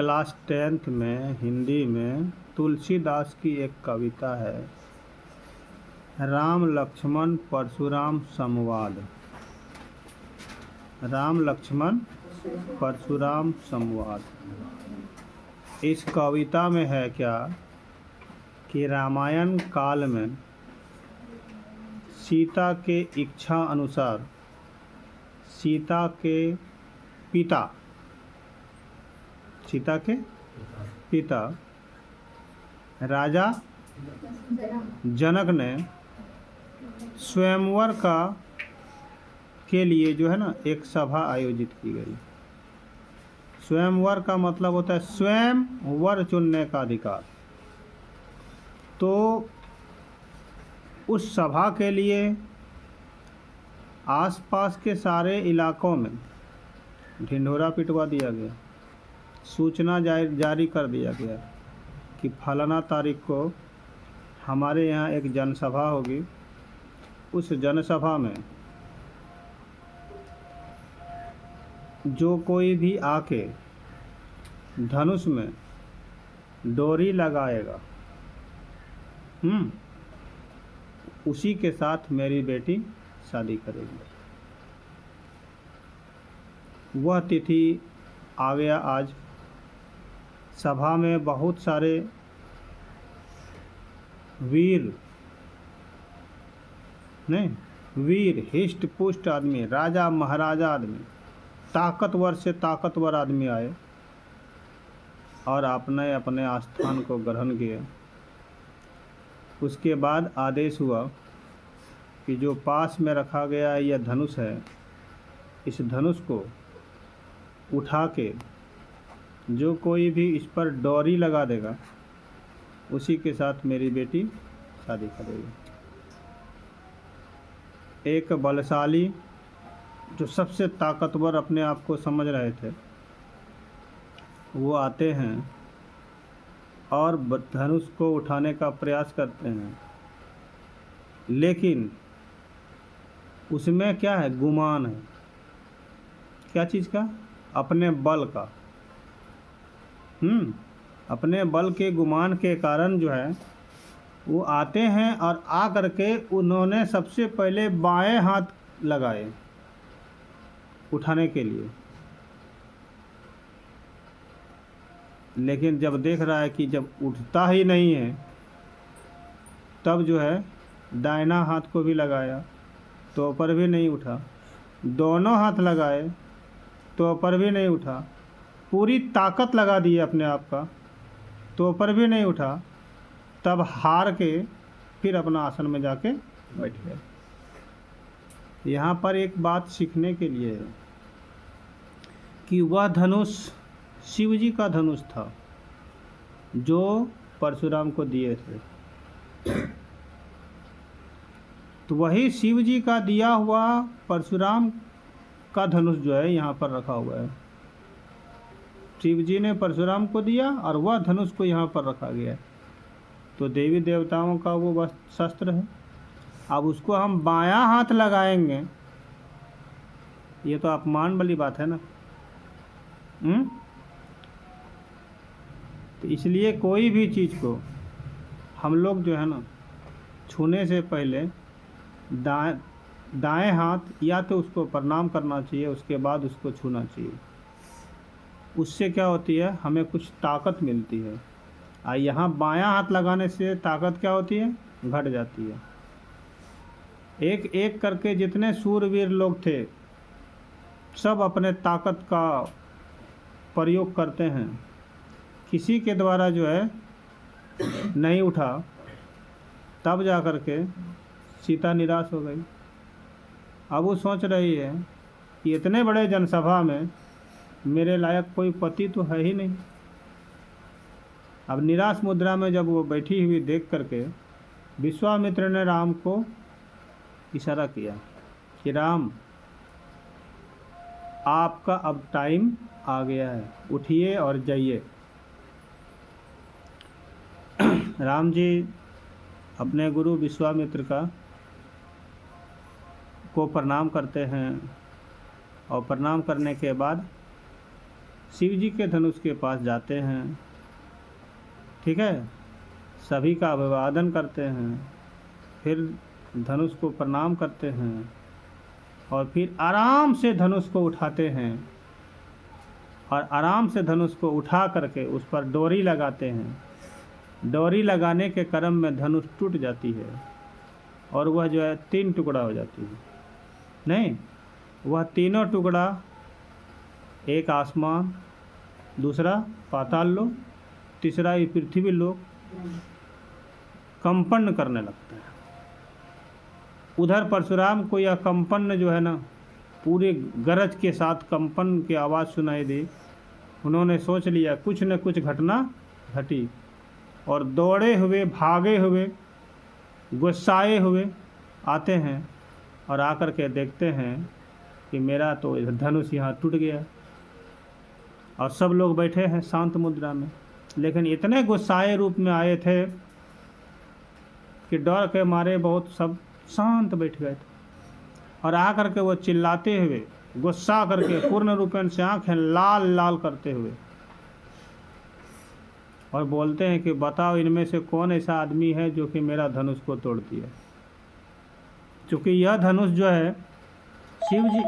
Class 10th में हिंदी में तुलसीदास की एक कविता है, राम लक्ष्मण परशुराम संवाद। राम लक्ष्मण परशुराम संवाद। इस कविता में है क्या कि रामायण काल में सीता के इच्छा अनुसार सीता के पिता राजा जनक ने स्वयंवर के लिए जो है ना एक सभा आयोजित की गई। स्वयंवर का मतलब होता है स्वयं वर चुनने का अधिकार। तो उस सभा के लिए आसपास के सारे इलाकों में ढिंढोरा पिटवा दिया गया, सूचना जारी कर दिया गया कि फलाना तारीख को हमारे यहाँ एक जनसभा होगी। उस जनसभा में जो कोई भी आके धनुष में डोरी लगाएगा उसी के साथ मेरी बेटी शादी करेगी। वह तिथि आ गया आज। सभा में बहुत सारे वीर हिष्ट पुष्ट आदमी, राजा महाराजा आदमी, ताकतवर से ताकतवर आदमी आए और अपने अपने आस्थान को ग्रहण किए। उसके बाद आदेश हुआ कि जो पास में रखा गया यह धनुष है, इस धनुष को उठा के जो कोई भी इस पर डोरी लगा देगा उसी के साथ मेरी बेटी शादी करेगी। एक बलशाली जो सबसे ताकतवर अपने आप को समझ रहे थे वो आते हैं और धनुष को उठाने का प्रयास करते हैं, लेकिन उसमें क्या है, गुमान है। क्या चीज़ का? अपने बल का। अपने बल के गुमान के कारण जो है वो आते हैं और आ करके उन्होंने सबसे पहले बाएं हाथ लगाए उठाने के लिए, लेकिन जब देख रहा है कि जब उठता ही नहीं है तब जो है दाहिना हाथ को भी लगाया तो पर भी नहीं उठा, दोनों हाथ लगाए तो पर भी नहीं उठा, पूरी ताकत लगा दी अपने आप का तो पर भी नहीं उठा। तब हार के फिर अपना आसन में जाके बैठ गए। यहाँ पर एक बात सीखने के लिए है कि वह धनुष शिव जी का धनुष था जो परशुराम को दिए थे। तो वही शिव जी का दिया हुआ परशुराम का धनुष जो है यहाँ पर रखा हुआ है। शिव जी ने परशुराम को दिया और वह धनुष को यहाँ पर रखा गया है। तो देवी देवताओं का वो शस्त्र है। अब उसको हम बायां हाथ लगाएंगे, ये तो अपमान वाली बात है ना। तो इसलिए कोई भी चीज़ को हम लोग जो है ना छूने से पहले दाएं हाथ या तो उसको प्रणाम करना चाहिए, उसके बाद उसको छूना चाहिए। उससे क्या होती है, हमें कुछ ताकत मिलती है। और यहाँ बायां हाथ लगाने से ताकत क्या होती है, घट जाती है। एक एक करके जितने सूरवीर लोग थे सब अपने ताकत का प्रयोग करते हैं। किसी के द्वारा जो है नहीं उठा, तब जा कर के सीता निराश हो गई। अब वो सोच रही है कि इतने बड़े जनसभा में मेरे लायक कोई पति तो है ही नहीं। अब निराश मुद्रा में जब वो बैठी हुई देख करके विश्वामित्र ने राम को इशारा किया कि राम, आपका अब टाइम आ गया है, उठिए और जाइए। राम जी अपने गुरु विश्वामित्र को प्रणाम करते हैं और प्रणाम करने के बाद शिव जी के धनुष के पास जाते हैं, ठीक है, सभी का अभिवादन करते हैं, फिर धनुष को प्रणाम करते हैं और फिर आराम से धनुष को उठाते हैं और आराम से धनुष को उठा करके उस पर डोरी लगाते हैं। डोरी लगाने के क्रम में धनुष टूट जाती है और वह जो है 3 टुकड़ा हो जाती है। नहीं, वह तीनों टुकड़ा, एक आसमान, दूसरा पाताल लोक, तीसरा ये पृथ्वी लोक कंपन करने लगता है। उधर परशुराम को यह कंपन जो है ना, पूरे गरज के साथ कंपन की आवाज़ सुनाई दी। उन्होंने सोच लिया कुछ न कुछ घटना घटी और दौड़े हुए, भागे हुए, गुस्साए हुए आते हैं और आकर के देखते हैं कि मेरा तो धनुष यहाँ टूट गया। और सब लोग बैठे हैं शांत मुद्रा में, लेकिन इतने गुस्साए रूप में आए थे कि डर के मारे बहुत सब शांत बैठ गए थे। और आकर के वो चिल्लाते हुए, गुस्सा करके पूर्ण रूपेण से आंखें लाल लाल करते हुए और बोलते हैं कि बताओ इनमें से कौन ऐसा आदमी है जो कि मेरा धनुष को तोड़ दिया। क्योंकि यह धनुष जो है शिव जी